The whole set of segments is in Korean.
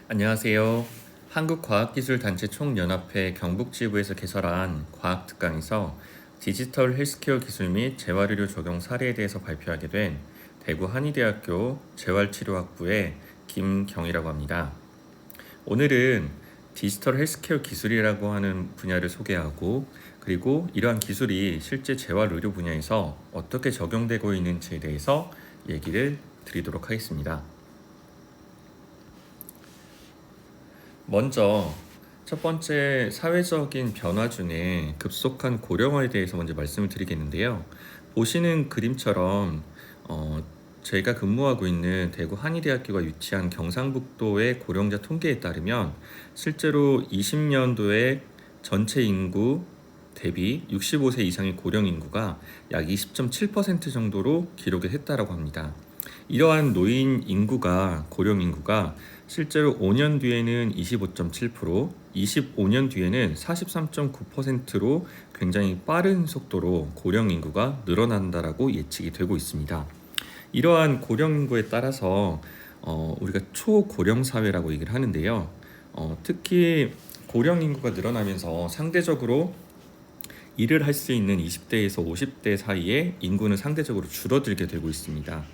안녕하세요. 한국과학기술단체 총연합회 경북지부에서 개설한 과학특강에서 디지털 헬스케어 기술 및 재활의료 적용 사례에 대해서 발표하게 된 대구 한의대학교 재활치료학부의 김경이라고 합니다. 오늘은 디지털 헬스케어 기술이라고 하는 분야를 소개하고, 그리고 이러한 기술이 실제 재활의료 분야에서 어떻게 적용되고 있는지에 대해서 얘기를 드리도록 하겠습니다. 먼저 첫 번째 사회적인 변화 중에 급속한 고령화에 대해서 먼저 말씀을 드리겠는데요. 보시는 그림처럼 제가 근무하고 있는 대구 한의대학교가 위치한 경상북도의 고령자 통계에 따르면 실제로 20년도에 전체 인구 대비 65세 이상의 고령 인구가 약 20.7% 정도로 기록을 했다라고 합니다. 이러한 노인 인구가, 고령 인구가 실제로 5년 뒤에는 25.7%, 25년 뒤에는 43.9%로 굉장히 빠른 속도로 고령 인구가 늘어난다라고 예측이 되고 있습니다. 이러한 고령 인구에 따라서 우리가 초고령 사회라고 얘기를 하는데요. 특히 고령 인구가 늘어나면서 상대적으로 일을 할 수 있는 20대에서 50대 사이에 인구는 상대적으로 줄어들게 되고 있습니다.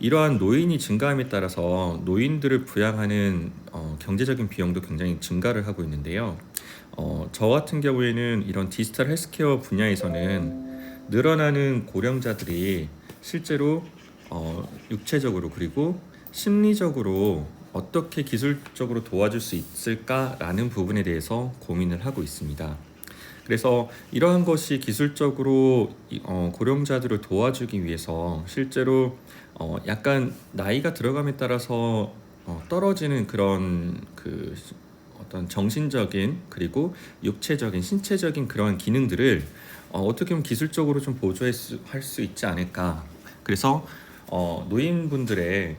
이러한 노인이 증가함에 따라서 노인들을 부양하는 경제적인 비용도 굉장히 증가를 하고 있는데요. 저 같은 경우에는 이런 디지털 헬스케어 분야에서는 늘어나는 고령자들이 실제로 육체적으로 그리고 심리적으로 어떻게 기술적으로 도와줄 수 있을까라는 부분에 대해서 고민을 하고 있습니다. 그래서 이러한 것이 기술적으로 고령자들을 도와주기 위해서 실제로 약간 나이가 들어감에 따라서 떨어지는 그런 어떤 정신적인 그리고 육체적인 신체적인 그러한 기능들을 어떻게 보면 기술적으로 좀 보조할 수 있지 않을까. 그래서 노인분들의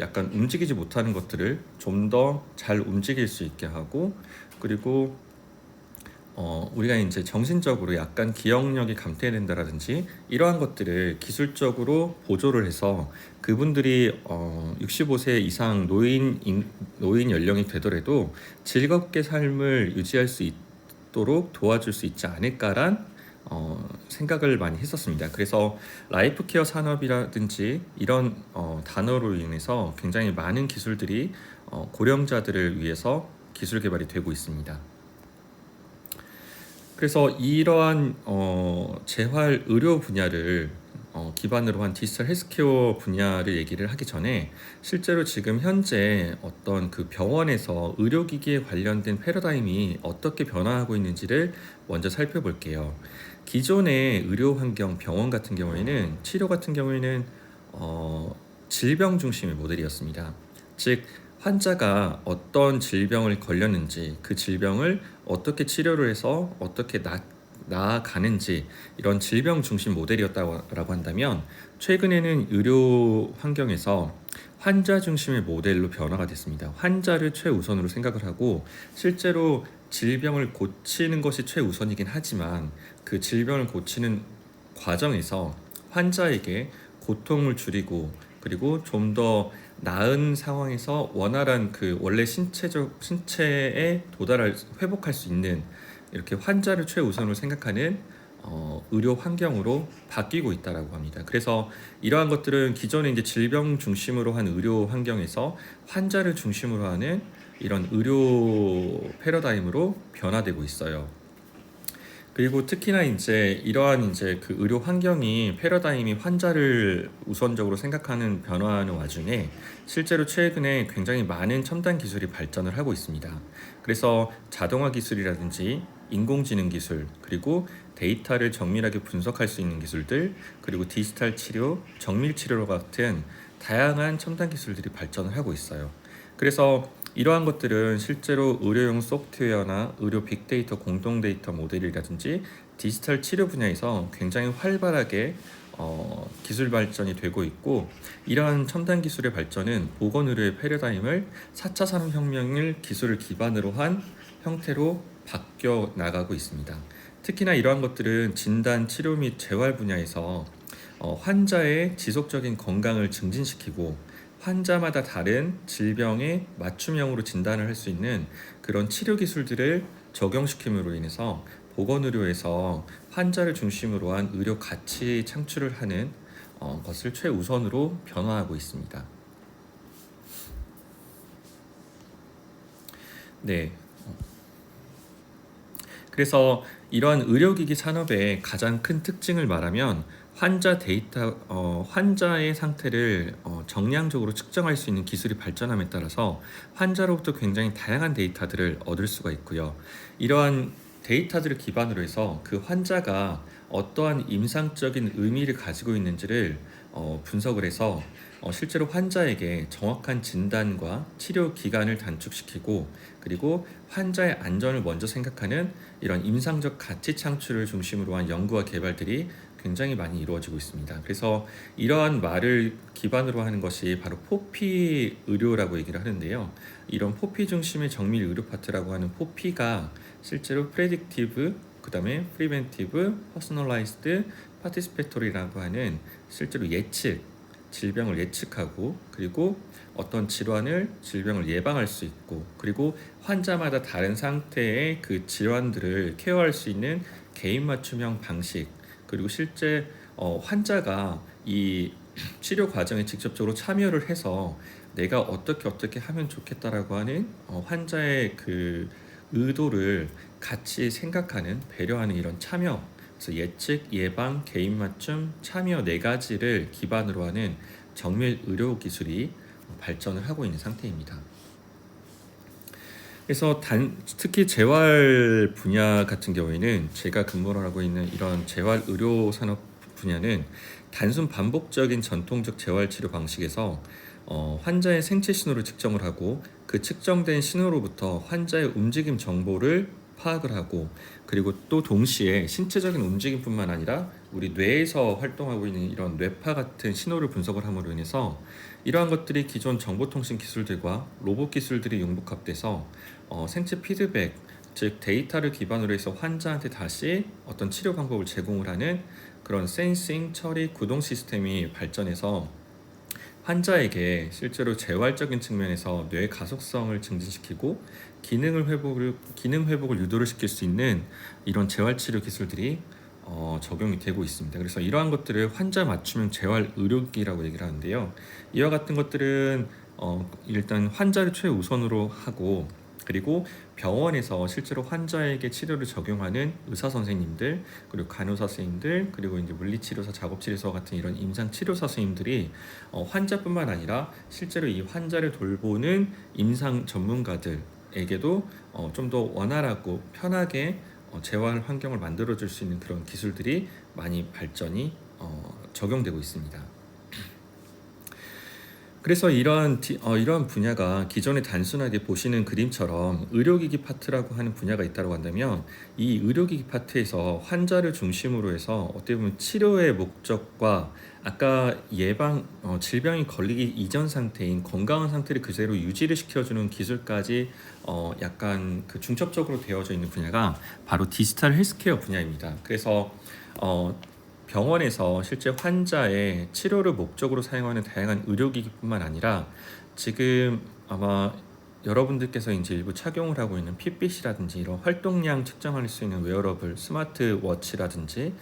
약간 움직이지 못하는 것들을 좀 더 잘 움직일 수 있게 하고, 그리고 우리가 이제 정신적으로 약간 기억력이 감퇴된다라든지 이러한 것들을 기술적으로 보조를 해서 그분들이 65세 이상 노인 연령이 되더라도 즐겁게 삶을 유지할 수 있도록 도와줄 수 있지 않을까란 생각을 많이 했었습니다. 그래서 라이프케어 산업이라든지 이런 단어로 인해서 굉장히 많은 기술들이 고령자들을 위해서 기술 개발이 되고 있습니다. 그래서 이러한 재활 의료 분야를 기반으로 한 디지털 헬스케어 분야를 얘기를 하기 전에 실제로 지금 현재 어떤 그 병원에서 의료기기에 관련된 패러다임이 어떻게 변화하고 있는지를 먼저 살펴볼게요. 기존의 의료 환경, 병원 같은 경우에는 치료 같은 경우에는 질병 중심의 모델이었습니다. 즉 환자가 어떤 질병을 걸렸는지 그 질병을 어떻게 치료를 해서 어떻게 나아가는지 이런 질병 중심 모델이었다고 한다면, 최근에는 의료 환경에서 환자 중심의 모델로 변화가 됐습니다. 환자를 최우선으로 생각을 하고 실제로 질병을 고치는 것이 최우선이긴 하지만 그 질병을 고치는 과정에서 환자에게 고통을 줄이고 그리고 좀 더 나은 상황에서 원활한 원래 신체에 회복할 수 있는 이렇게 환자를 최우선으로 생각하는 의료 환경으로 바뀌고 있다라고 합니다. 그래서 이러한 것들은 기존에 이제 질병 중심으로 한 의료 환경에서 환자를 중심으로 하는 이런 의료 패러다임으로 변화되고 있어요. 그리고 특히나 이제 이러한 의료 환경이 패러다임이 환자를 우선적으로 생각하는 변화하는 와중에 실제로 최근에 굉장히 많은 첨단 기술이 발전을 하고 있습니다. 그래서 자동화 기술이라든지 인공지능 기술, 그리고 데이터를 정밀하게 분석할 수 있는 기술들, 그리고 디지털 치료, 정밀 치료 같은 다양한 첨단 기술들이 발전을 하고 있어요. 그래서 이러한 것들은 실제로 의료용 소프트웨어나 의료 빅데이터 공동 데이터 모델이라든지 디지털 치료 분야에서 굉장히 활발하게 기술 발전이 되고 있고, 이러한 첨단 기술의 발전은 보건의료의 패러다임을 4차 산업혁명을 기술을 기반으로 한 형태로 바뀌어 나가고 있습니다. 특히나 이러한 것들은 진단, 치료 및 재활 분야에서 환자의 지속적인 건강을 증진시키고 환자마다 다른 질병에 맞춤형으로 진단을 할 수 있는 그런 치료 기술들을 적용시킴으로 인해서 보건의료에서 환자를 중심으로 한 의료 가치 창출을 하는 것을 최우선으로 변화하고 있습니다. 네. 그래서 이러한 의료기기 산업의 가장 큰 특징을 말하면 환자의 상태를 정량적으로 측정할 수 있는 기술이 발전함에 따라서 환자로부터 굉장히 다양한 데이터들을 얻을 수가 있고요. 이러한 데이터들을 기반으로 해서 그 환자가 어떠한 임상적인 의미를 가지고 있는지를 분석을 해서 실제로 환자에게 정확한 진단과 치료 기간을 단축시키고, 그리고 환자의 안전을 먼저 생각하는 이런 임상적 가치 창출을 중심으로 한 연구와 개발들이 굉장히 많이 이루어지고 있습니다. 그래서 이러한 말을 기반으로 하는 것이 바로 포피 의료라고 얘기를 하는데요. 이런 포피 중심의 정밀 의료 파트라고 하는 포피가 실제로 프레딕티브, 그다음에 프리벤티브, 퍼스널라이즈드, 파티시페토리라고 하는 실제로 질병을 예측하고, 그리고 어떤 질병을 예방할 수 있고, 그리고 환자마다 다른 상태의 그 질환들을 케어할 수 있는 개인 맞춤형 방식, 그리고 실제 환자가 이 치료 과정에 직접적으로 참여를 해서 내가 어떻게 하면 좋겠다라고 하는 환자의 그 의도를 같이 생각하는, 배려하는 이런 참여, 그래서 예측, 예방, 개인 맞춤, 참여 네 가지를 기반으로 하는 정밀 의료 기술이 발전을 하고 있는 상태입니다. 그래서 특히 재활 분야 같은 경우에는, 제가 근무를 하고 있는 이런 재활 의료 산업 분야는 단순 반복적인 전통적 재활 치료 방식에서 환자의 생체 신호를 측정을 하고, 그 측정된 신호로부터 환자의 움직임 정보를 파악을 하고, 그리고 또 동시에 신체적인 움직임뿐만 아니라 우리 뇌에서 활동하고 있는 이런 뇌파 같은 신호를 분석을 함으로 인해서 이러한 것들이 기존 정보통신 기술들과 로봇 기술들이 융복합돼서 생체 피드백, 즉 데이터를 기반으로 해서 환자한테 다시 어떤 치료 방법을 제공을 하는 그런 센싱, 처리, 구동 시스템이 발전해서 환자에게 실제로 재활적인 측면에서 뇌 가속성을 증진시키고 기능 회복을 유도를 시킬 수 있는 이런 재활 치료 기술들이 적용이 되고 있습니다. 그래서 이러한 것들을 환자 맞춤형 재활 의료기라고 얘기를 하는데요. 이와 같은 것들은 일단 환자를 최우선으로 하고, 그리고 병원에서 실제로 환자에게 치료를 적용하는 의사 선생님들, 그리고 간호사 선생님들, 그리고 이제 물리치료사, 작업치료사 같은 이런 임상 치료사 선생님들이 환자뿐만 아니라 실제로 이 환자를 돌보는 임상 전문가들에게도 좀 더 원활하고 편하게 재활 환경을 만들어줄 수 있는 그런 기술들이 많이 발전이 적용되고 있습니다. 그래서 이러한 분야가 기존에 단순하게 보시는 그림처럼 의료기기 파트라고 하는 분야가 있다고 한다면, 이 의료기기 파트에서 환자를 중심으로 해서 어떻게 보면 치료의 목적과 아까 질병이 걸리기 이전 상태인 건강한 상태를 그대로 유지를 시켜주는 기술까지 약간 그 중첩적으로 되어져 있는 분야가 바로 디지털 헬스케어 분야입니다. 그래서 병원에서 실제 환자의 치료를 목적으로 사용하는 다양한 의료기기뿐만 아니라, 지금 아마 여러분들께서 이제 일부 착용을 하고 있는 핏빛이라든지 이런 활동량 측정할 수 있는 웨어러블, 스마트워치라든지,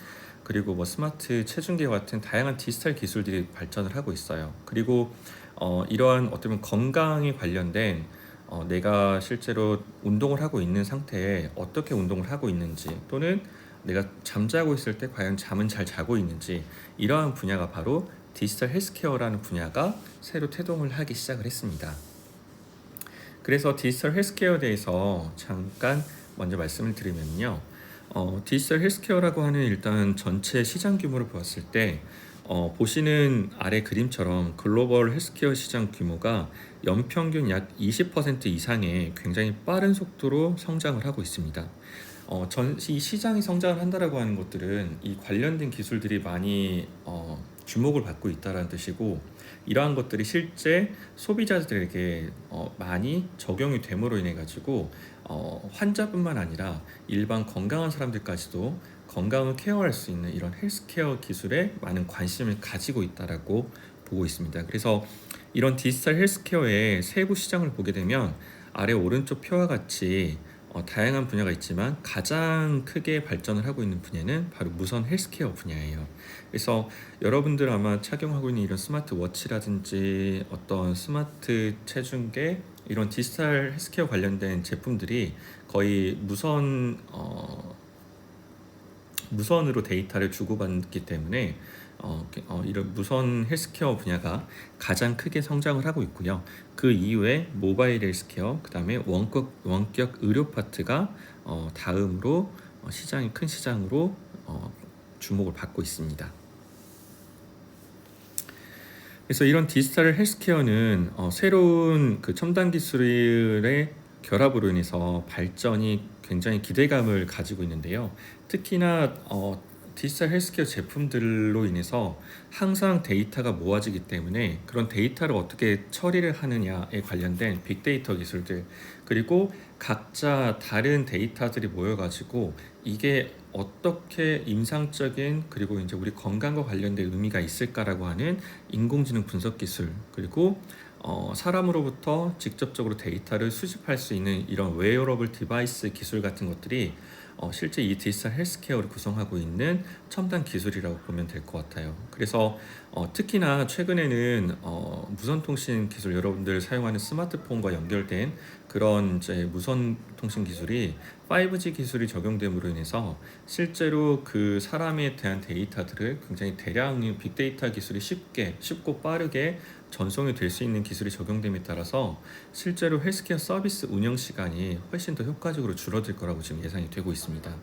그리고 뭐 스마트 체중계 같은 다양한 디지털 기술들이 발전을 하고 있어요. 그리고 이러한 어떤 건강에 관련된 내가 실제로 운동을 하고 있는 상태에 어떻게 운동을 하고 있는지, 또는 내가 잠자고 있을 때 과연 잠은 잘 자고 있는지, 이러한 분야가 바로 디지털 헬스케어라는 분야가 새로 태동을 하기 시작을 했습니다. 그래서 디지털 헬스케어에 대해서 잠깐 먼저 말씀을 드리면요. 디지털 헬스케어라고 하는 일단 전체 시장 규모를 보았을 때 보시는 아래 그림처럼 글로벌 헬스케어 시장 규모가 연평균 약 20% 이상의 굉장히 빠른 속도로 성장을 하고 있습니다. 이 시장이 성장을 한다라고 하는 것들은 이 관련된 기술들이 많이 주목을 받고 있다는 뜻이고, 이러한 것들이 실제 소비자들에게 많이 적용이 됨으로 인해 가지고 환자뿐만 아니라 일반 건강한 사람들까지도 건강을 케어할 수 있는 이런 헬스케어 기술에 많은 관심을 가지고 있다라고 보고 있습니다. 그래서 이런 디지털 헬스케어의 세부 시장을 보게 되면 아래 오른쪽 표와 같이 다양한 분야가 있지만 가장 크게 발전을 하고 있는 분야는 바로 무선 헬스케어 분야예요. 그래서 여러분들 아마 착용하고 있는 이런 스마트워치라든지 어떤 스마트 체중계 이런 디지털 헬스케어 관련된 제품들이 거의 무선으로 데이터를 주고받기 때문에 이런 무선 헬스케어 분야가 가장 크게 성장을 하고 있고요. 그 이후에 모바일 헬스케어, 그 다음에 원격 의료 파트가 다음으로 시장이 큰 시장으로 주목을 받고 있습니다. 그래서 이런 디지털 헬스케어는 새로운 그 첨단 기술의 결합으로 인해서 발전이 굉장히 기대감을 가지고 있는데요. 특히나 디지털 헬스케어 제품들로 인해서 항상 데이터가 모아지기 때문에 그런 데이터를 어떻게 처리를 하느냐에 관련된 빅데이터 기술들, 그리고 각자 다른 데이터들이 모여가지고 이게 어떻게 임상적인 그리고 이제 우리 건강과 관련된 의미가 있을까라고 하는 인공지능 분석 기술, 그리고 사람으로부터 직접적으로 데이터를 수집할 수 있는 이런 웨어러블 디바이스 기술 같은 것들이 실제 이 디지털 헬스케어를 구성하고 있는 첨단 기술이라고 보면 될 것 같아요. 그래서 특히나 최근에는 무선통신 기술, 여러분들 사용하는 스마트폰과 연결된 그런 이제 무선통신 기술이 5G 기술이 적용됨으로 인해서 실제로 그 사람에 대한 데이터들을 굉장히 대량의 빅데이터 기술이 쉽고 빠르게 전송이 될 수 있는 기술이 적용됨에 따라서 실제로 헬스케어 서비스 운영 시간이 훨씬 더 효과적으로 줄어들 거라고 지금 예상이 되고 있습니다.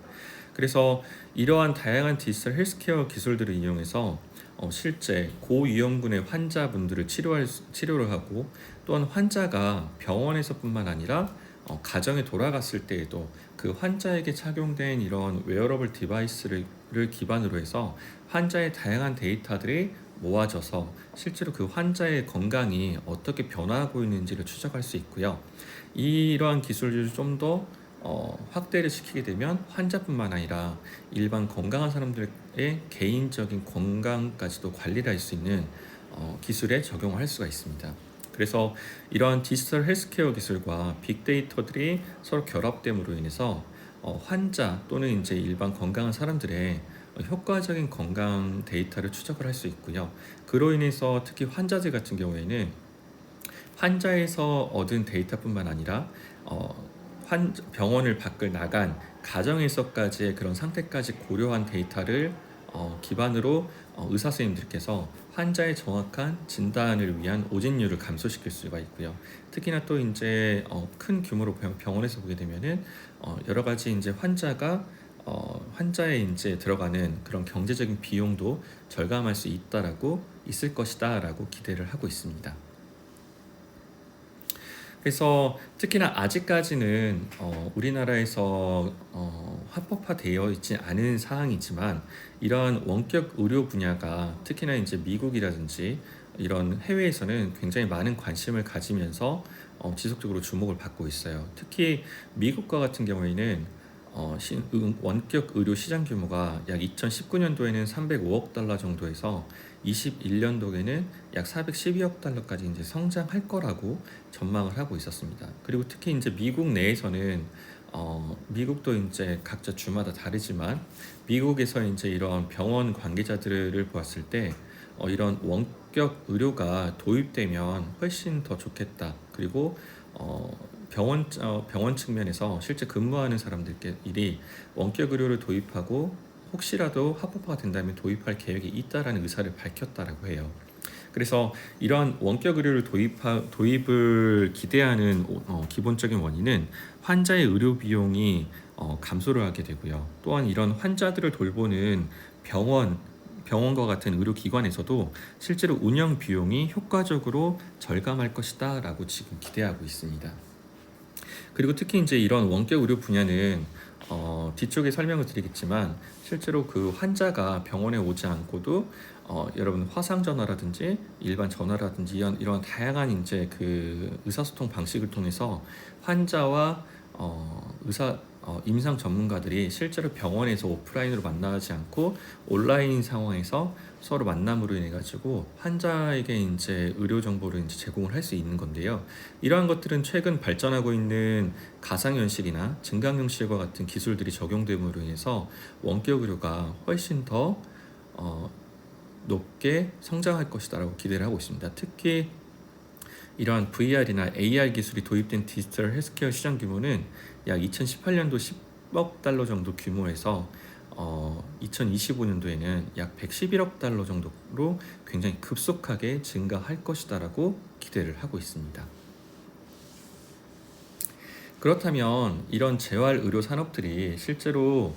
그래서 이러한 다양한 디지털 헬스케어 기술들을 이용해서 실제 고위험군의 환자분들을 치료를 하고, 또한 환자가 병원에서뿐만 아니라 가정에 돌아갔을 때에도 그 환자에게 착용된 이런 웨어러블 디바이스를 기반으로 해서 환자의 다양한 데이터들이 모아져서 실제로 그 환자의 건강이 어떻게 변화하고 있는지를 추적할 수 있고요. 이러한 기술을 좀 더 확대를 시키게 되면 환자뿐만 아니라 일반 건강한 사람들의 개인적인 건강까지도 관리를 할 수 있는 기술에 적용을 할 수가 있습니다. 그래서 이러한 디지털 헬스케어 기술과 빅데이터들이 서로 결합됨으로 인해서 환자 또는 이제 일반 건강한 사람들의 효과적인 건강 데이터를 추적을 할 수 있고요. 그로 인해서 특히 환자들 같은 경우에는 환자에서 얻은 데이터뿐만 아니라 병원을 밖을 나간 가정에서까지의 그런 상태까지 고려한 데이터를 기반으로 의사 선생님들께서 환자의 정확한 진단을 위한 오진율을 감소시킬 수가 있고요. 특히나 또 이제 큰 규모로 병원에서 보게 되면은 여러 가지 이제 환자의 이제 들어가는 그런 경제적인 비용도 절감할 수 있을 것이다라고 기대를 하고 있습니다. 그래서 특히나 아직까지는 우리나라에서 합법화되어 있지 않은 사항이지만 이런 원격 의료 분야가 특히나 이제 미국이라든지 이런 해외에서는 굉장히 많은 관심을 가지면서 지속적으로 주목을 받고 있어요. 특히 미국과 같은 경우에는 원격 의료 시장 규모가 약 2019년도에는 305억 달러 정도에서 21년도에는 약 412억 달러까지 이제 성장할 거라고 전망을 하고 있었습니다. 그리고 특히 이제 미국 내에서는 미국도 이제 각자 주마다 다르지만 미국에서 이제 이런 병원 관계자들을 보았을 때 이런 원격 의료가 도입되면 훨씬 더 좋겠다. 그리고 병원 측면에서 실제 근무하는 사람들께 일이 원격 의료를 도입하고 혹시라도 합법화가 된다면 도입할 계획이 있다라는 의사를 밝혔다라고 해요. 그래서 이러한 원격 의료를 도입을 기대하는 기본적인 원인은 환자의 의료 비용이 감소를 하게 되고요. 또한 이런 환자들을 돌보는 병원과 같은 의료기관에서도 실제로 운영 비용이 효과적으로 절감할 것이다라고 지금 기대하고 있습니다. 그리고 특히 이제 이런 원격 의료 분야는 뒤쪽에 설명을 드리겠지만 실제로 그 환자가 병원에 오지 않고도 여러분 화상 전화라든지 일반 전화라든지 이런 다양한 이제 그 의사소통 방식을 통해서 환자와 임상 전문가들이 실제로 병원에서 오프라인으로 만나지 않고 온라인 상황에서 서로 만남으로 인해 가지고 환자에게 이제 의료 정보를 이제 제공을 할 수 있는 건데요. 이러한 것들은 최근 발전하고 있는 가상현실이나 증강현실과 같은 기술들이 적용됨으로 인해서 원격 의료가 훨씬 더 어, 높게 성장할 것이다라고 기대를 하고 있습니다. 특히 이러한 VR이나 AR 기술이 도입된 디지털 헬스케어 시장 규모는 약 2018년도 10억 달러 정도 규모에서 2025년도에는 약 111억 달러 정도로 굉장히 급속하게 증가할 것이다라고 기대를 하고 있습니다. 그렇다면 이런 재활 의료 산업들이 실제로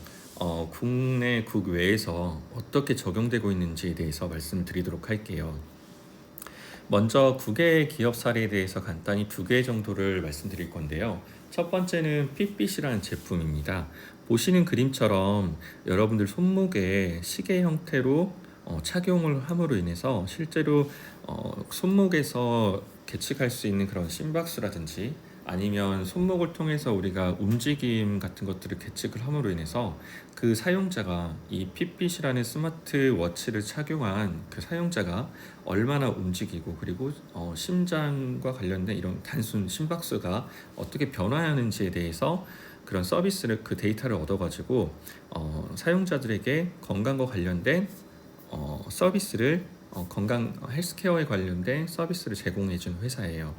국내 국외에서 어떻게 적용되고 있는지에 대해서 말씀드리도록 할게요. 먼저 국외 기업 사례에 대해서 간단히 두 개 정도를 말씀드릴 건데요. 첫 번째는 핏빗이라는 제품입니다. 보시는 그림처럼 여러분들 손목에 시계 형태로 착용을 함으로 인해서 실제로 손목에서 계측할 수 있는 그런 심박수라든지 아니면 손목을 통해서 우리가 움직임 같은 것들을 계측을 함으로 인해서 그 사용자가 이 핏빗이라는 스마트워치를 착용한 그 사용자가 얼마나 움직이고 그리고 심장과 관련된 이런 단순 심박수가 어떻게 변화하는지에 대해서 그런 서비스를 그 데이터를 얻어가지고 사용자들에게 건강과 관련된 서비스를 건강 헬스케어에 관련된 서비스를 제공해주는 회사예요.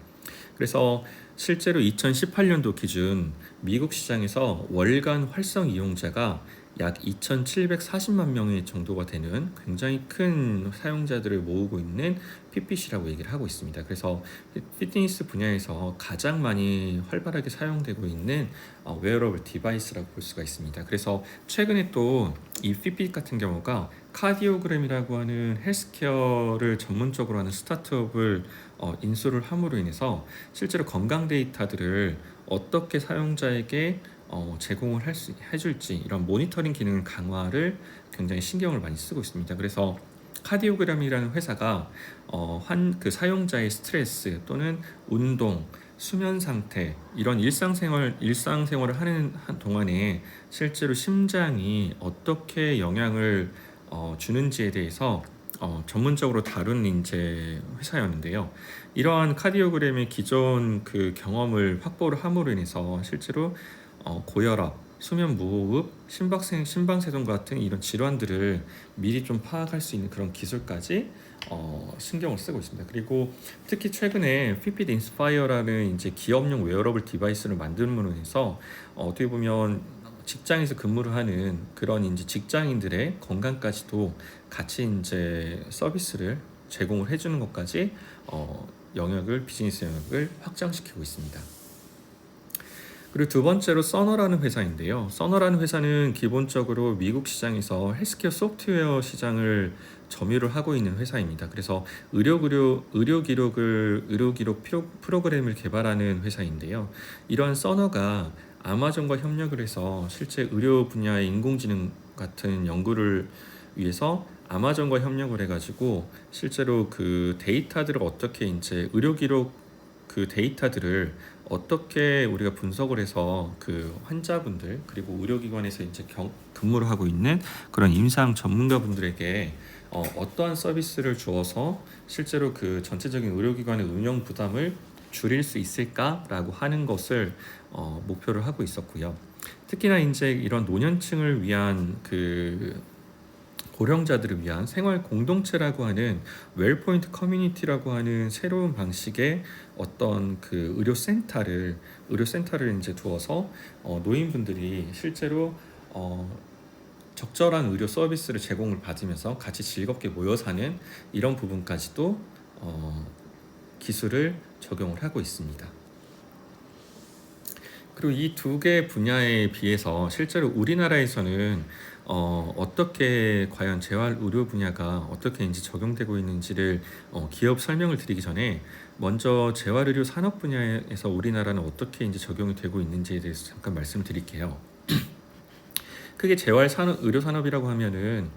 그래서 실제로 2018년도 기준 미국 시장에서 월간 활성 이용자가 약 2,740만 명의 정도가 되는 굉장히 큰 사용자들을 모으고 있는 핏빗이라고 얘기를 하고 있습니다. 그래서 피트니스 분야에서 가장 많이 활발하게 사용되고 있는 웨어러블 디바이스라고 볼 수가 있습니다. 그래서 최근에 또 이 핏빗 같은 경우가 카디오그램이라고 하는 헬스케어를 전문적으로 하는 스타트업을 인수를 함으로 인해서 실제로 건강 데이터들을 어떻게 사용자에게 제공을 해줄지 이런 모니터링 기능 강화를 굉장히 신경을 많이 쓰고 있습니다. 그래서 카디오그램이라는 회사가 그 사용자의 스트레스 또는 운동, 수면 상태 이런 일상생활을 하는 동안에 실제로 심장이 어떻게 영향을 주는지에 대해서 전문적으로 다룬 이제 회사였는데요. 이러한 카디오그램의 기존 그 경험을 확보를 함으로 인해서 실제로 고혈압, 수면 무호흡, 심방세동 같은 이런 질환들을 미리 좀 파악할 수 있는 그런 기술까지 신경을 쓰고 있습니다. 그리고 특히 최근에 핏빗 인스파이어라는 이제 기업용 웨어러블 디바이스를 만듦으로 해서 어떻게 보면 직장에서 근무를 하는 그런 이제 직장인들의 건강까지도 같이 이제 서비스를 제공을 해주는 것까지 비즈니스 영역을 확장시키고 있습니다. 그리고 두 번째로 써너라는 회사인데요. 써너라는 회사는 기본적으로 미국 시장에서 헬스케어 소프트웨어 시장을 점유를 하고 있는 회사입니다. 그래서 의료 기록 프로그램을 개발하는 회사인데요. 이러한 써너가 아마존과 협력을 해서 실제 의료 분야의 인공지능 같은 연구를 위해서 아마존과 협력을 해가지고 실제로 그 데이터들을 어떻게 이제 의료 기록 그 데이터들을 어떻게 우리가 분석을 해서 그 환자분들 그리고 의료기관에서 이제 근무를 하고 있는 그런 임상 전문가분들에게 어떠한 서비스를 주어서 실제로 그 전체적인 의료기관의 운영 부담을 줄일 수 있을까라고 하는 것을 목표를 하고 있었고요. 특히나 이제 이런 노년층을 위한 그 고령자들을 위한 생활 공동체라고 하는 웰포인트 커뮤니티라고 하는 새로운 방식의 어떤 그 의료센터를 이제 두어서 노인분들이 실제로 적절한 의료 서비스를 제공을 받으면서 같이 즐겁게 모여 사는 이런 부분까지도 기술을 적용을 하고 있습니다. 그리고 이 두 개 분야에 비해서 실제로 우리나라에서는 어떻게 과연 재활 의료 분야가 어떻게 이제 적용되고 있는지를 기업 설명을 드리기 전에 먼저 재활 의료 산업 분야에서 우리나라는 어떻게 이제 적용이 되고 있는지에 대해서 잠깐 말씀드릴게요. 크게 재활 산업, 의료 산업이라고 하면은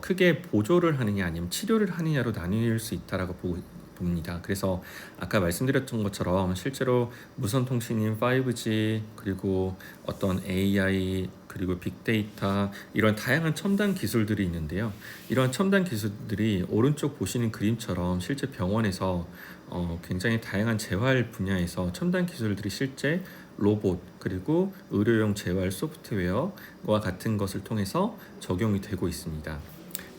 크게 보조를 하느냐 아니면 치료를 하느냐로 나뉠 수 있다라고 봅니다. 그래서 아까 말씀드렸던 것처럼 실제로 무선 통신인 5G 그리고 어떤 AI 그리고 빅데이터 이런 다양한 첨단 기술들이 있는데요. 이런 첨단 기술들이 오른쪽 보시는 그림처럼 실제 병원에서 굉장히 다양한 재활 분야에서 첨단 기술들이 실제 로봇 그리고 의료용 재활 소프트웨어와 같은 것을 통해서 적용이 되고 있습니다.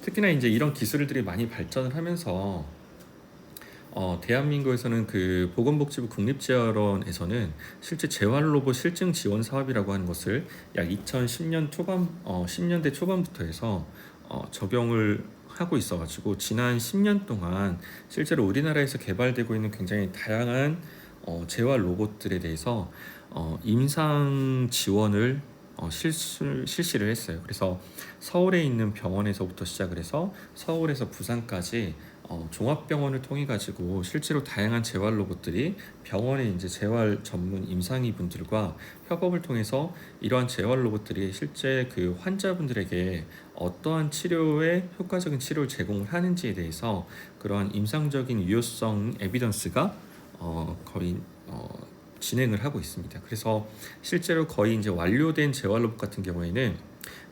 특히나 이제 이런 기술들이 많이 발전을 하면서 대한민국에서는 그 보건복지부 국립재활원에서는 실제 재활 로봇 실증 지원 사업이라고 하는 것을 약 2010년 초반 10년대 초반부터 해서 적용을 하고 있어가지고 지난 10년 동안 실제로 우리나라에서 개발되고 있는 굉장히 다양한 재활 로봇들에 대해서 임상 지원을 실시를 했어요. 그래서 서울에 있는 병원에서부터 시작을 해서 서울에서 부산까지 종합병원을 통해 가지고 실제로 다양한 재활 로봇들이 병원의 이제 재활 전문 임상의 분들과 협업을 통해서 이러한 재활 로봇들이 실제 그 환자분들에게 어떠한 치료에 효과적인 치료를 제공을 하는지에 대해서 그러한 임상적인 유효성 에비던스가 거의 진행을 하고 있습니다. 그래서 실제로 거의 이제 완료된 재활 로봇 같은 경우에는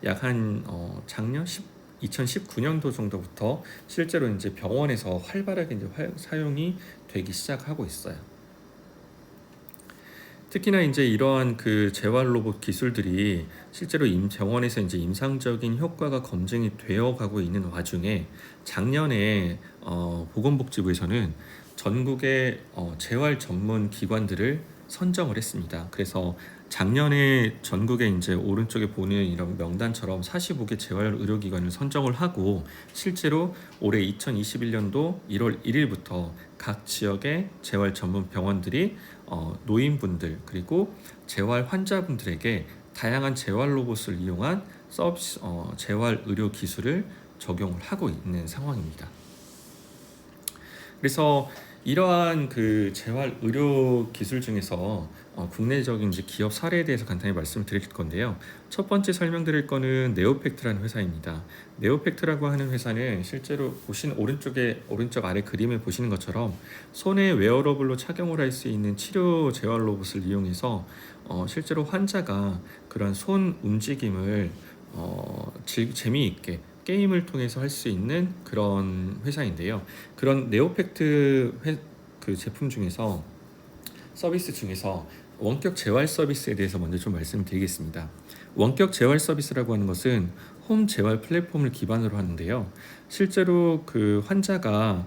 약 한 작년 2019년도 정도부터 실제로 이제 병원에서 활발하게 이제 사용이 되기 시작하고 있어요. 특히나 이제 이러한 그 재활 로봇 기술들이 실제로 병원에서 이제 임상적인 효과가 검증이 되어 가고 있는 와중에 작년에 보건복지부에서는 전국의 재활 전문 기관들을 선정을 했습니다. 그래서 작년에 전국에 이제 오른쪽에 보는 이런 명단처럼 45개 재활 의료기관을 선정을 하고 실제로 올해 2021년도 1월 1일부터 각 지역의 재활 전문 병원들이 노인분들 그리고 재활 환자분들에게 다양한 재활 로봇을 이용한 서비스 재활 의료 기술을 적용을 하고 있는 상황입니다. 그래서 이러한 그 재활 의료 기술 중에서 국내적인 이제 기업 사례에 대해서 간단히 말씀드릴 건데요. 첫 번째 설명드릴 거는 네오팩트라는 회사입니다. 네오팩트라고 하는 회사는 실제로 오른쪽 아래 그림에 보시는 것처럼 손에 웨어러블로 착용을 할 수 있는 치료 재활 로봇을 이용해서 실제로 환자가 그런 손 움직임을 재미있게 게임을 통해서 할 수 있는 그런 회사인데요. 그런 네오팩트 그 제품 중에서 서비스 중에서 원격 재활 서비스에 대해서 먼저 좀 말씀드리겠습니다. 원격 재활 서비스라고 하는 것은 홈 재활 플랫폼을 기반으로 하는데요. 실제로 그 환자가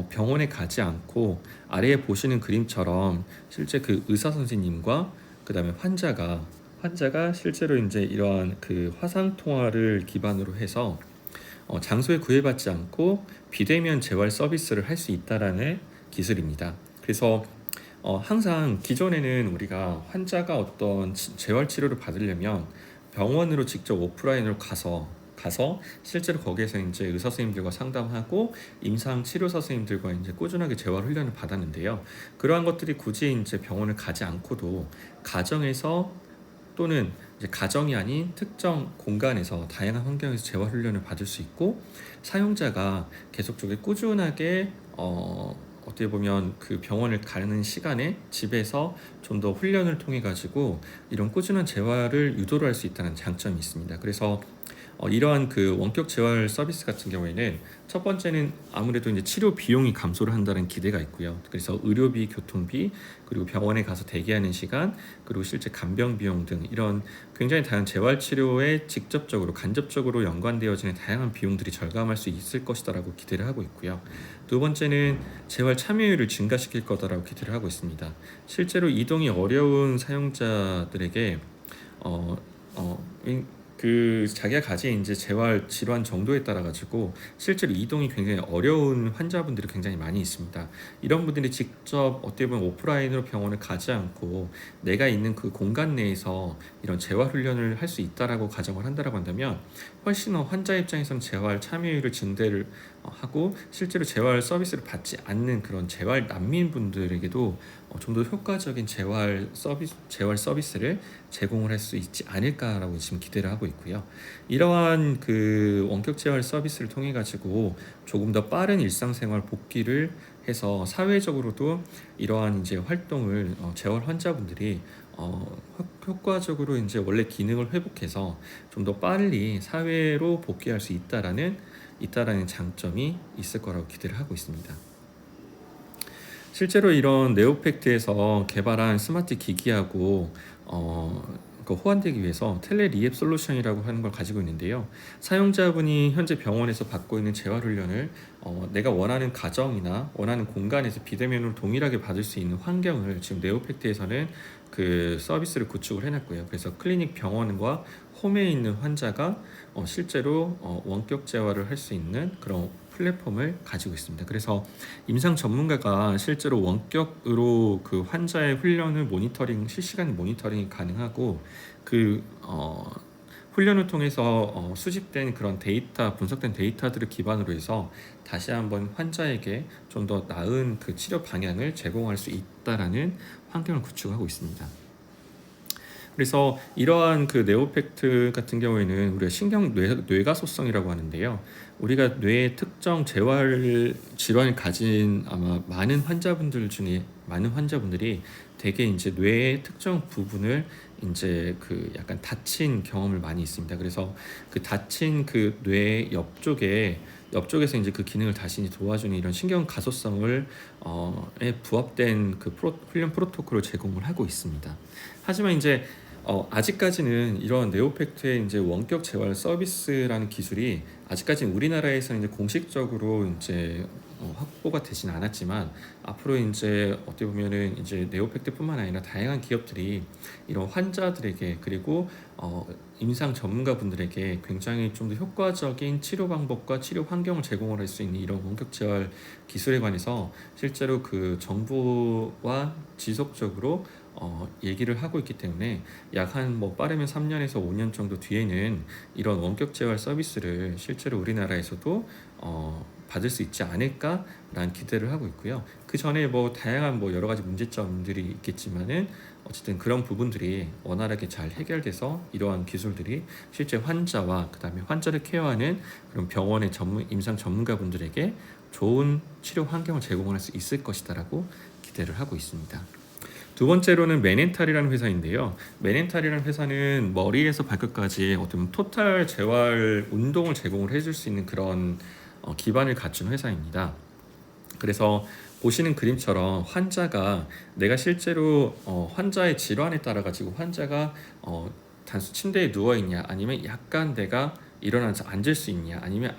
병원에 가지 않고 아래에 보시는 그림처럼 실제 그 의사 선생님과 그다음에 환자가 실제로 이제 이러한 그 화상 통화를 기반으로 해서 장소에 구애받지 않고 비대면 재활 서비스를 할 수 있다라는 기술입니다. 그래서 항상 기존에는 우리가 환자가 어떤 재활 치료를 받으려면 병원으로 직접 오프라인으로 가서 실제로 거기에서 이제 의사 선생님들과 상담하고 임상 치료사 선생님들과 이제 꾸준하게 재활 훈련을 받았는데요. 그러한 것들이 굳이 이제 병원을 가지 않고도 가정에서 또는 이제 가정이 아닌 특정 공간에서 다양한 환경에서 재활 훈련을 받을 수 있고 사용자가 계속적으로 꾸준하게 어떻게 보면 그 병원을 가는 시간에 집에서 좀 더 훈련을 통해 가지고 이런 꾸준한 재활을 유도를 할 수 있다는 장점이 있습니다. 그래서 이러한 그 원격 재활 서비스 같은 경우에는 첫 번째는 아무래도 이제 치료 비용이 감소를 한다는 기대가 있고요. 그래서 의료비, 교통비, 그리고 병원에 가서 대기하는 시간, 그리고 실제 간병 비용 등 이런 굉장히 다양한 재활 치료에 직접적으로 간접적으로 연관되어지는 다양한 비용들이 절감할 수 있을 것이다라고 기대를 하고 있고요. 두 번째는 재활 참여율을 증가시킬 거다라고 기대를 하고 있습니다. 실제로 이동이 어려운 사용자들에게 어, 어, 그 자기가 가진 이제 재활 질환 정도에 따라 가지고 실제로 이동이 굉장히 어려운 환자분들이 굉장히 많이 있습니다. 이런 분들이 직접 어떻게 보면 오프라인으로 병원을 가지 않고 내가 있는 그 공간 내에서 이런 재활 훈련을 할 수 있다라고 가정을 한다라고 한다면 훨씬 더 환자 입장에서는 재활 참여율을 증대를 하고 실제로 재활 서비스를 받지 않는 그런 재활 난민분들에게도 좀 더 효과적인 재활 서비스를 제공을 할 수 있지 않을까라고 지금 기대를 하고 있고요. 이러한 그 원격 재활 서비스를 통해 가지고 조금 더 빠른 일상생활 복귀를 해서 사회적으로도 이러한 이제 활동을 재활 환자분들이 효과적으로 이제 원래 기능을 회복해서 좀 더 빨리 사회로 복귀할 수 있다라는 장점이 있을 거라고 기대를 하고 있습니다. 실제로 이런 네오팩트에서 개발한 스마트 기기하고 호환되기 위해서 텔레리앱 솔루션이라고 하는 걸 가지고 있는데요. 사용자분이 현재 병원에서 받고 있는 재활훈련을 내가 원하는 가정이나 원하는 공간에서 비대면으로 동일하게 받을 수 있는 환경을 지금 네오팩트에서는 그 서비스를 구축을 해놨고요. 그래서 클리닉 병원과 홈에 있는 환자가 실제로 원격 재활을 할 수 있는 그런 플랫폼을 가지고 있습니다. 그래서 임상 전문가가 실제로 원격으로 그 환자의 훈련을 실시간 모니터링이 가능하고 그 훈련을 통해서 수집된 그런 분석된 데이터들을 기반으로 해서 다시 한번 환자에게 좀 더 나은 그 치료 방향을 제공할 수 있다라는 환경을 구축하고 있습니다. 그래서 이러한 그 네오팩트 같은 경우에는 우리가 뇌가소성이라고 하는데요. 우리가 뇌의 특정 재활 질환을 가진 아마 많은 환자분들이 대개 이제 뇌의 특정 부분을 이제 그 약간 다친 경험을 많이 있습니다. 그래서 그 다친 그 뇌 옆쪽에서 이제 그 기능을 다시 이제 도와주는 이런 신경 가소성을 부합된 그 훈련 프로토콜을 제공을 하고 있습니다. 하지만 이제 아직까지는 이런 네오팩트의 이제 원격 재활 서비스라는 기술이 아직까지는 우리나라에서는 이제 공식적으로 이제 확보가 되진 않았지만 앞으로 이제 어떻게 보면은 이제 네오팩트뿐만 아니라 다양한 기업들이 이런 환자들에게 그리고 임상 전문가분들에게 굉장히 좀 더 효과적인 치료 방법과 치료 환경을 제공을 할 수 있는 이런 원격 재활 기술에 관해서 실제로 그 정부와 지속적으로 얘기를 하고 있기 때문에 약 한 빠르면 3년에서 5년 정도 뒤에는 이런 원격 재활 서비스를 실제로 우리나라에서도 받을 수 있지 않을까라는 기대를 하고 있고요. 그 전에 다양한 여러 가지 문제점들이 있겠지만은 어쨌든 그런 부분들이 원활하게 잘 해결돼서 이러한 기술들이 실제 환자와 그다음에 환자를 케어하는 그런 병원의 임상 전문가분들에게 좋은 치료 환경을 제공할 수 있을 것이다라고 기대를 하고 있습니다. 두 번째로는 맨헨탈이라는 회사인데요. 맨헨탈이라는 회사는 머리에서 발끝까지 어떤 토탈 재활 운동을 제공을 해줄 수 있는 그런 기반을 갖춘 회사입니다. 그래서 보시는 그림처럼 환자가 내가 실제로 환자의 질환에 따라 가지고 환자가 단순 침대에 누워 있냐 아니면 약간 내가 일어나서 앉을 수 있냐 아니면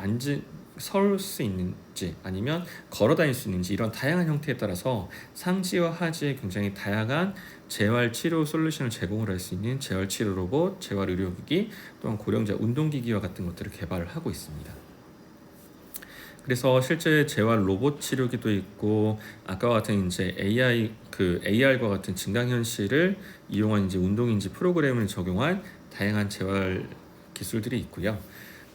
설 수 있는지 아니면 걸어 다닐 수 있는지 이런 다양한 형태에 따라서 상지와 하지의 굉장히 다양한 재활 치료 솔루션을 제공을 할 수 있는 재활 치료 로봇, 재활 의료기기 또한 고령자 운동기기와 같은 것들을 개발을 하고 있습니다. 그래서 실제 재활 로봇 치료기도 있고 아까 같은 이제 AR과 같은 증강현실을 이용한 이제 운동인지 프로그램을 적용한 다양한 재활 기술들이 있고요.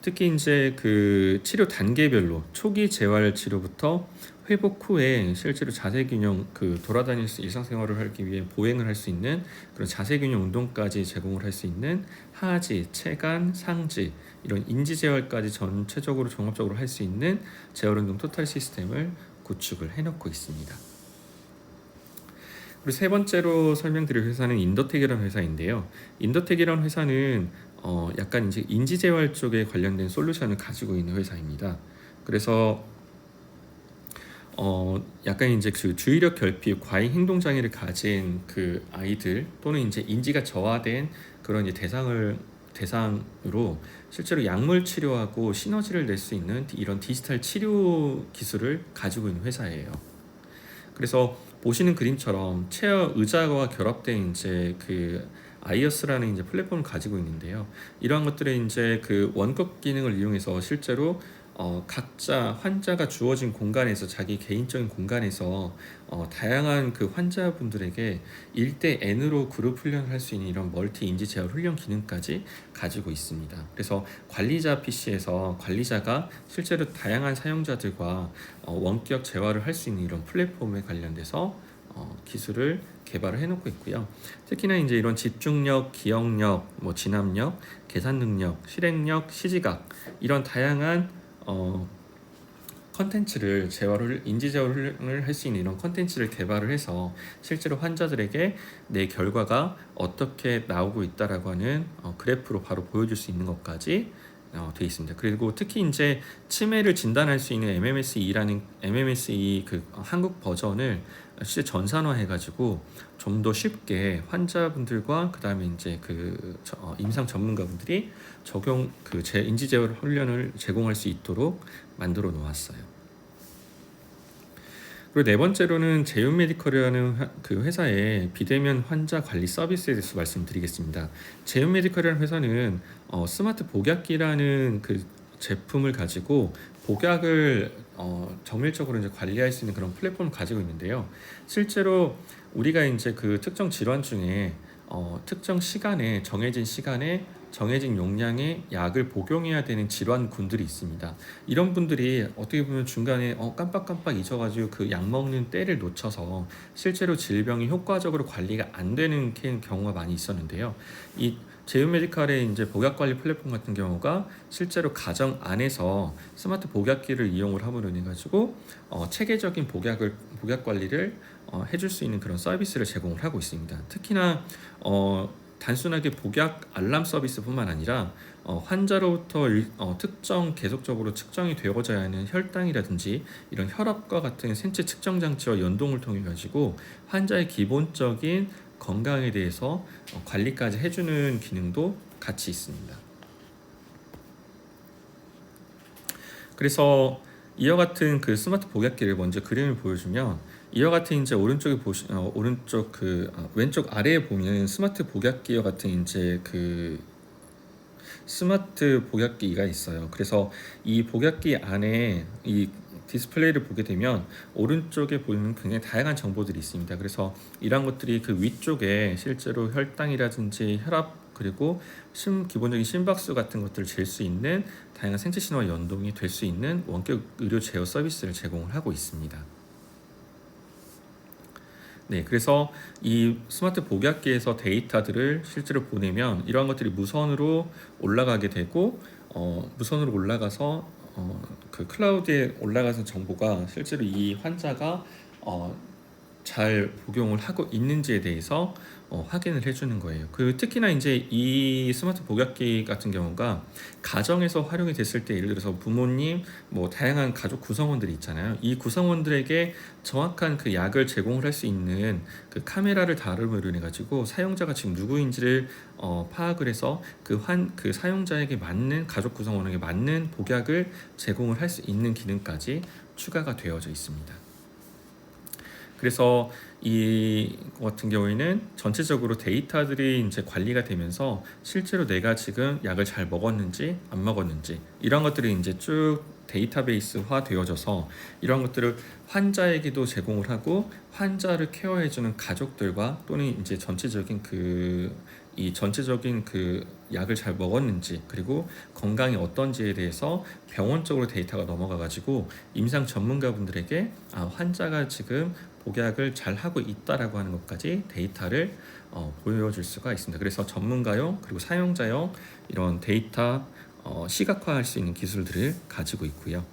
특히 이제 그 치료 단계별로 초기 재활 치료부터 회복 후에 실제로 자세균형 돌아다닐 수 일상생활을 하기 위해 보행을 할 수 있는 그런 자세균형 운동까지 제공을 할 수 있는 하지, 체간, 상지 이런 인지 재활까지 전체적으로 종합적으로 할 수 있는 재활운동 토탈 시스템을 구축을 해놓고 있습니다. 그리고 세 번째로 설명드릴 회사는 인더텍이라는 회사인데요. 인더텍이라는 회사는 약간 이제 인지재활 쪽에 관련된 솔루션을 가지고 있는 회사입니다. 그래서 약간 이제 그 주의력 결핍, 과잉 행동 장애를 가진 그 아이들 또는 이제 인지가 저하된 그런 이제 대상으로 실제로 약물 치료하고 시너지를 낼 수 있는 이런 디지털 치료 기술을 가지고 있는 회사예요. 그래서 보시는 그림처럼 체어 의자와 결합된 이제 그 아이어스라는 이제 플랫폼을 가지고 있는데요. 이러한 것들의 이제 그 원격 기능을 이용해서 실제로 각자 환자가 주어진 공간에서 자기 개인적인 공간에서 다양한 그 환자분들에게 1대 N으로 그룹 훈련을 할 수 있는 이런 멀티 인지 재활 훈련 기능까지 가지고 있습니다. 그래서 관리자 PC에서 관리자가 실제로 다양한 사용자들과 원격 재활을 할 수 있는 이런 플랫폼에 관련돼서 기술을 개발을 해놓고 있고요. 특히나 이제 이런 집중력, 기억력, 진압력, 계산 능력, 실행력, 시지각 이런 다양한 컨텐츠를 인지 재활을 할 수 있는 이런 컨텐츠를 개발을 해서 실제로 환자들에게 내 결과가 어떻게 나오고 있다라고 하는 그래프로 바로 보여줄 수 있는 것까지 되어 있습니다. 그리고 특히 이제 치매를 진단할 수 있는 MMSE 그 한국 버전을 실제 전산화해가지고 좀 더 쉽게 환자분들과 그다음에 이제 임상 전문가분들이 적용 인지 재활 훈련을 제공할 수 있도록 만들어 놓았어요. 그리고 네 번째로는 제휴 메디컬이라는 그 회사의 비대면 환자 관리 서비스에 대해서 말씀드리겠습니다. 제휴 메디컬이라는 회사는 스마트 복약기라는 그 제품을 가지고 복약을 정밀적으로 이제 관리할 수 있는 그런 플랫폼을 가지고 있는데요. 실제로 우리가 이제 그 특정 질환 중에 특정 시간에 정해진 용량의 약을 복용해야 되는 질환군들이 있습니다. 이런 분들이 어떻게 보면 중간에 깜빡깜빡 잊어가지고 그 약 먹는 때를 놓쳐서 실제로 질병이 효과적으로 관리가 안 되는 경우가 많이 있었는데요. 이 제휴 메디칼의 이제 복약 관리 플랫폼 같은 경우가 실제로 가정 안에서 스마트 복약기를 이용을 함으로 인해 가지고 체계적인 복약 관리를 해줄 수 있는 그런 서비스를 제공을 하고 있습니다. 특히나 단순하게 복약 알람 서비스뿐만 아니라 환자로부터 계속적으로 측정이 되어져야 하는 혈당이라든지 이런 혈압과 같은 생체 측정 장치와 연동을 통해 가지고 환자의 기본적인 건강에 대해서 관리까지 해주는 기능도 같이 있습니다. 그래서 이와 같은 그 스마트 복약기를 먼저 그림을 보여주면 이와 같은 이제 왼쪽 아래에 보면 스마트 복약기와 같은 이제 그 스마트 복약기가 있어요. 그래서 이 복약기 안에 이 디스플레이를 보게 되면 오른쪽에 보이는 굉장히 다양한 정보들이 있습니다. 그래서 이런 것들이 그 위쪽에 실제로 혈당이라든지 혈압 그리고 기본적인 심박수 같은 것들을 잴 수 있는 다양한 생체 신호와 연동이 될 수 있는 원격 의료 제어 서비스를 제공을 하고 있습니다. 네, 그래서 이 스마트 복약기에서 데이터들을 실제로 보내면 이러한 것들이 무선으로 올라가게 되고 무선으로 올라가서 그 클라우드에 올라가서 정보가 실제로 이 환자가 잘 복용을 하고 있는지에 대해서 확인을 해주는 거예요. 특히나 이제 이 스마트 복약기 같은 경우가 가정에서 활용이 됐을 때 예를 들어서 부모님, 뭐 다양한 가족 구성원들이 있잖아요. 이 구성원들에게 정확한 그 약을 제공을 할 수 있는 그 카메라를 다룸으로 인해 가지고 사용자가 지금 누구인지를 파악을 해서 그 사용자에게 맞는 가족 구성원에게 맞는 복약을 제공을 할 수 있는 기능까지 추가가 되어져 있습니다. 그래서 이 같은 경우에는 전체적으로 데이터들이 이제 관리가 되면서 실제로 내가 지금 약을 잘 먹었는지 안 먹었는지 이런 것들이 이제 쭉 데이터베이스화 되어져서 이런 것들을 환자에게도 제공을 하고 환자를 케어해주는 가족들과 또는 이제 전체적인 약을 잘 먹었는지 그리고 건강이 어떤지에 대해서 병원 쪽으로 데이터가 넘어가 가지고 임상 전문가분들에게 환자가 지금 복약을 잘 하고 있다라고 하는 것까지 데이터를 보여줄 수가 있습니다. 그래서 전문가용 그리고 사용자용 이런 데이터 시각화할 수 있는 기술들을 가지고 있고요.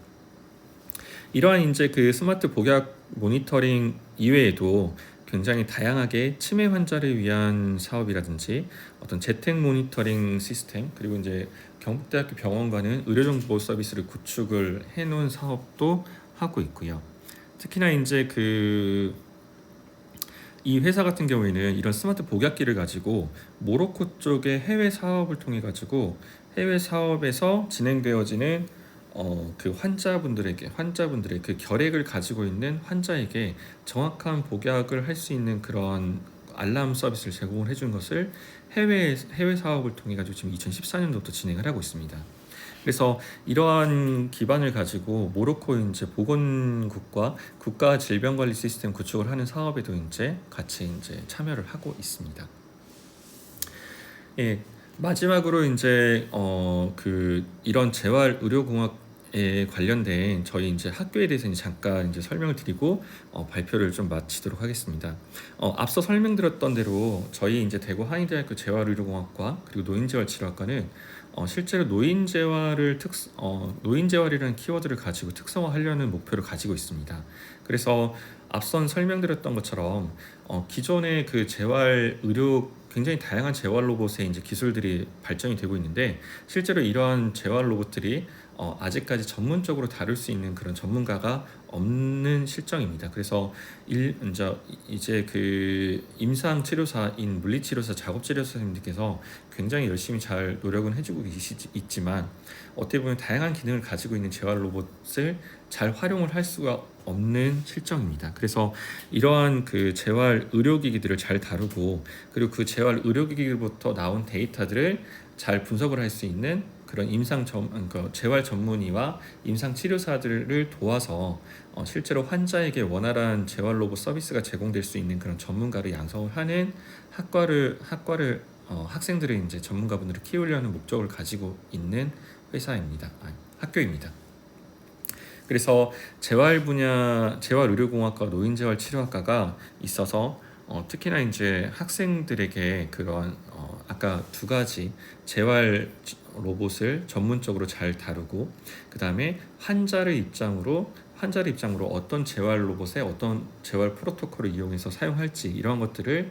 이러한 이제 그 스마트 복약 모니터링 이외에도 굉장히 다양하게 치매 환자를 위한 사업이라든지 어떤 재택 모니터링 시스템 그리고 이제 경북대학교 병원과는 의료정보 서비스를 구축을 해놓은 사업도 하고 있고요. 특히나 이제 이 회사 같은 경우에는 이런 스마트 복약기를 가지고 모로코 쪽의 해외 사업을 통해 가지고 해외 사업에서 진행되어지는 그 환자분들의 그 결핵을 가지고 있는 환자에게 정확한 복약을 할 수 있는 그런 알람 서비스를 제공을 해준 것을 해외 사업을 통해 가지고 지금 2014년도부터 진행을 하고 있습니다. 그래서 이러한 기반을 가지고 모로코 이제 보건국과 국가 질병관리 시스템 구축을 하는 사업에도 이제 같이 이제 참여를 하고 있습니다. 예, 마지막으로 이제 이런 재활 의료공학 관련된 저희 이제 학교에 대해서 이제 잠깐 이제 설명을 드리고 발표를 좀 마치도록 하겠습니다. 앞서 설명드렸던 대로 저희 이제 대구 한의대학교 재활의료공학과 그리고 노인재활치료학과는 실제로 노인재활이라는 키워드를 가지고 특성화하려는 목표를 가지고 있습니다. 그래서 앞선 설명드렸던 것처럼 기존의 그 재활 의료 굉장히 다양한 재활 로봇의 이제 기술들이 발전이 되고 있는데 실제로 이러한 재활 로봇들이 아직까지 전문적으로 다룰 수 있는 그런 전문가가 없는 실정입니다. 그래서 이제 그 임상 치료사인 물리치료사, 작업치료사 선생님들께서 굉장히 열심히 잘 노력은 해주고 있지만 어떻게 보면 다양한 기능을 가지고 있는 재활 로봇을 잘 활용을 할 수가 없는 실정입니다. 그래서 이러한 그 재활 의료기기들을 잘 다루고 그리고 그 재활 의료기기로부터 나온 데이터들을 잘 분석을 할 수 있는 그런 그러니까 재활 전문의와 임상 치료사들을 도와서 실제로 환자에게 원활한 재활 로봇 서비스가 제공될 수 있는 그런 전문가를 양성을 하는 학생들의 이제 전문가분들을 키우려는 목적을 가지고 있는 학교입니다. 그래서 재활의료공학과 노인재활치료학과가 있어서 특히나 이제 학생들에게 그런 아까 두 가지 재활 로봇을 전문적으로 잘 다루고 그 다음에 환자를 입장으로 어떤 재활 로봇에 어떤 재활 프로토콜을 이용해서 사용할지 이런 것들을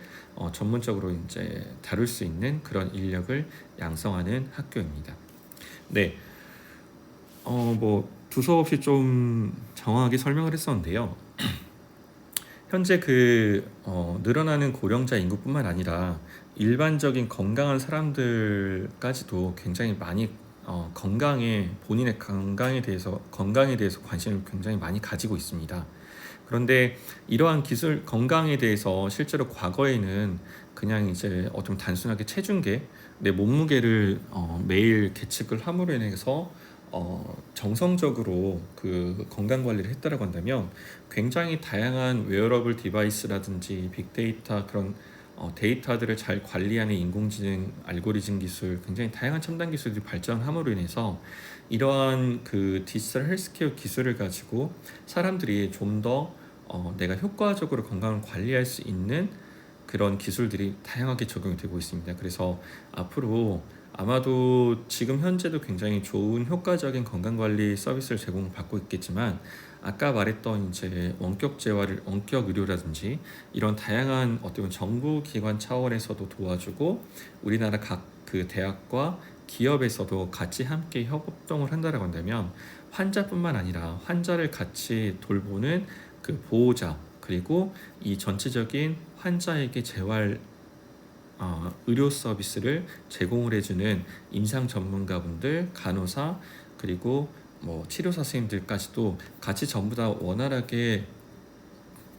전문적으로 이제 다룰 수 있는 그런 인력을 양성하는 학교입니다. 네, 뭐 두서없이 좀 정확하게 설명을 했었는데요. 현재 늘어나는 고령자 인구뿐만 아니라 일반적인 건강한 사람들까지도 굉장히 많이 본인의 건강에 대해서 관심을 굉장히 많이 가지고 있습니다. 그런데 이러한 건강에 대해서 실제로 과거에는 그냥 이제 좀 단순하게 체중계, 내 몸무게를 매일 계측을 함으로 인해서 정성적으로 그 건강 관리를 했다라고 한다면 굉장히 다양한 웨어러블 디바이스라든지 빅데이터 그런 데이터들을 잘 관리하는 인공지능 알고리즘 기술, 굉장히 다양한 첨단 기술들이 발전함으로 인해서 이러한 그 디지털 헬스케어 기술을 가지고 사람들이 좀 더 내가 효과적으로 건강을 관리할 수 있는 그런 기술들이 다양하게 적용이 되고 있습니다. 그래서 앞으로 아마도 지금 현재도 굉장히 좋은 효과적인 건강관리 서비스를 제공받고 있겠지만 아까 말했던 이제 원격 의료라든지 이런 다양한 어떤 정부 기관 차원에서도 도와주고 우리나라 각 그 대학과 기업에서도 같이 함께 협동을 한다라고 한다면 환자뿐만 아니라 환자를 같이 돌보는 그 보호자 그리고 이 전체적인 환자에게 재활 의료 서비스를 제공을 해주는 임상 전문가분들, 간호사 그리고 뭐 치료사 선생님들까지도 같이 전부 다 원활하게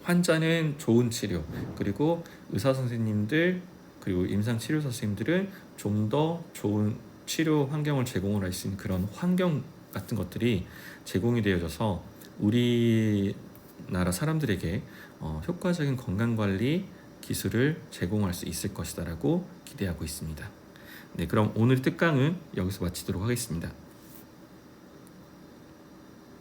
환자는 좋은 치료 그리고 의사 선생님들 그리고 임상 치료사 선생님들은 좀 더 좋은 치료 환경을 제공을 할 수 있는 그런 환경 같은 것들이 제공이 되어져서 우리나라 사람들에게 효과적인 건강관리 기술을 제공할 수 있을 것이다라고 기대하고 있습니다. 네, 그럼 오늘 특강은 여기서 마치도록 하겠습니다.